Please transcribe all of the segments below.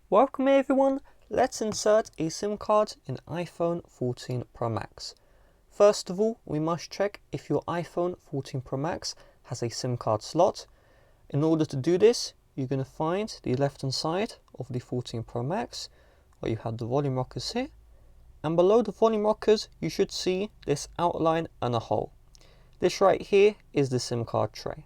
Welcome everyone, let's insert a SIM card in iPhone 14 Pro Max. First of all, we must check if your iPhone 14 Pro Max has a SIM card slot. In order to do this, you're going to find the left hand side of the 14 Pro Max, where you have the volume rockers here. And below the volume rockers, you should see this outline and a hole. This right here is the SIM card tray.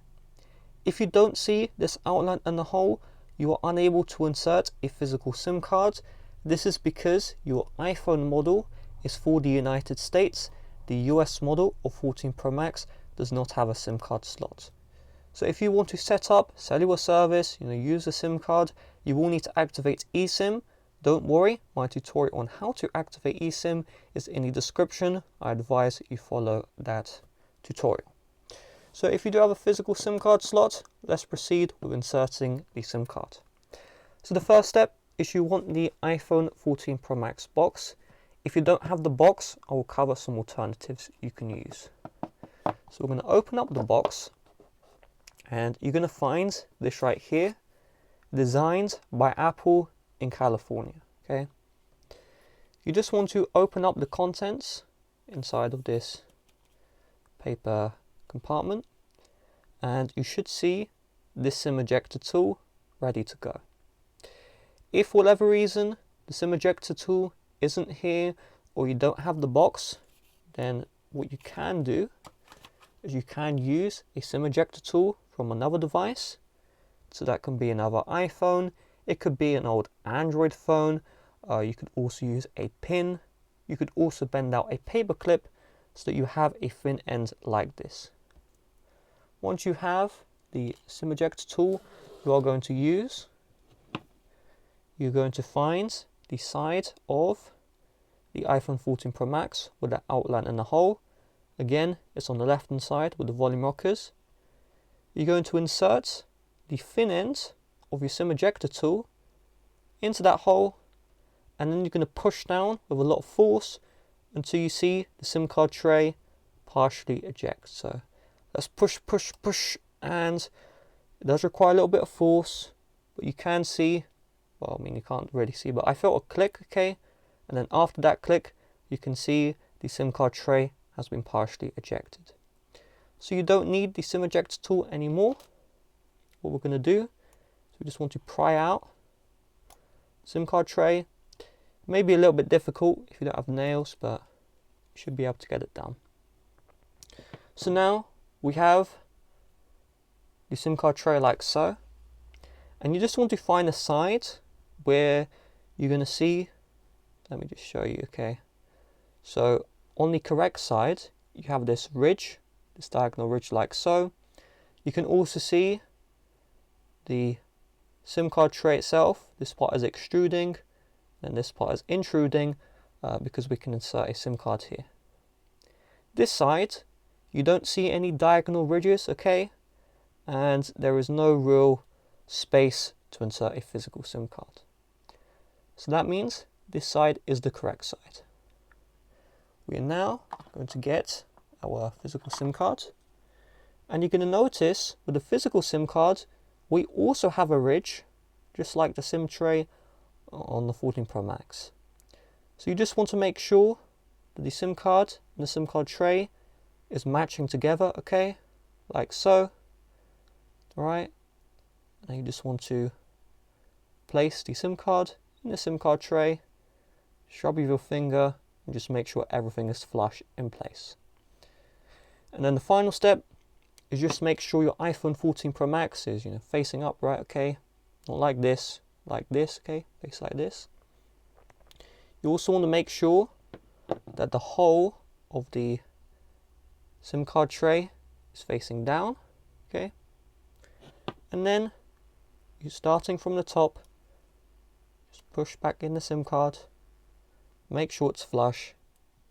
If you don't see this outline and the hole, you are unable to insert a physical SIM card. This is because your iPhone model is for the United States. The US model of 14 Pro Max does not have a SIM card slot. So if you want to set up cellular service, use a SIM card, you will need to activate eSIM. Don't worry, my tutorial on how to activate eSIM is in the description. I advise you follow that tutorial. So if you do have a physical SIM card slot, let's proceed with inserting the SIM card. So the first step is you want the iPhone 14 Pro Max box. If you don't have the box, I will cover some alternatives you can use. So we're going to open up the box and you're going to find this right here, designed by Apple in California. Okay. You just want to open up the contents inside of this paper compartment and you should see this SIM ejector tool ready to go. If for whatever reason the SIM ejector tool isn't here or you don't have the box, then what you can do is you can use a SIM ejector tool from another device. So that can be another iPhone, it could be an old Android phone, you could also use a pin, you could also bend out a paper clip so that you have a thin end like this. Once you have the SIM ejector tool you are going to use, you're going to find the side of the iPhone 14 Pro Max with that outline and the hole. Again, it's on the left hand side with the volume rockers. You're going to insert the thin end of your SIM ejector tool into that hole, and then you're going to push down with a lot of force until you see the SIM card tray partially eject. So let's push, and it does require a little bit of force, but you can see, well, I mean, you can't really see, but I felt a click, okay? And then after that click, you can see the SIM card tray has been partially ejected. So you don't need the SIM ejector tool anymore. What we're going to do is we just want to pry out SIM card tray. It may be a little bit difficult if you don't have nails, but you should be able to get it done. So now we have the SIM card tray like so, and you just want to find a side where you're going to see, let me just show you, okay? So on the correct side you have this ridge, this diagonal ridge like so. You can also see the SIM card tray itself. This part is extruding and this part is intruding because we can insert a SIM card here. This side you don't see any diagonal ridges, okay, and there is no real space to insert a physical SIM card. So that means this side is the correct side. We are now going to get our physical SIM card, and you're going to notice with the physical SIM card we also have a ridge just like the SIM tray on the 14 Pro Max. So you just want to make sure that the SIM card and the SIM card tray is matching together, okay, like so. Alright, now you just want to place the SIM card in the SIM card tray, rub with your finger and just make sure everything is flush in place. And then the final step is just make sure your iPhone 14 Pro Max is facing upright, okay, not like this, okay, face like this. You also want to make sure that the hole of the SIM card tray is facing down, okay, and then you're starting from the top, just push back in the SIM card, make sure it's flush,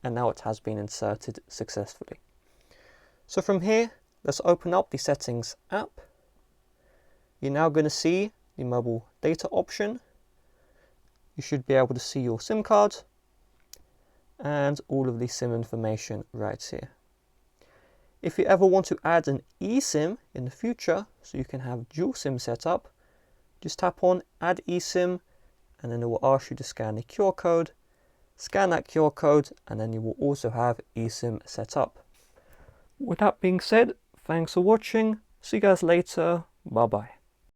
and now it has been inserted successfully. So from here, let's open up the settings app. You're now going to see the mobile data option. You should be able to see your SIM card and all of the SIM information right here. If you ever want to add an eSIM in the future, so you can have dual SIM set up, just tap on add eSIM and then it will ask you to scan the QR code. Scan that QR code, and then you will also have eSIM set up. With that being said, thanks for watching. See you guys later. Bye bye.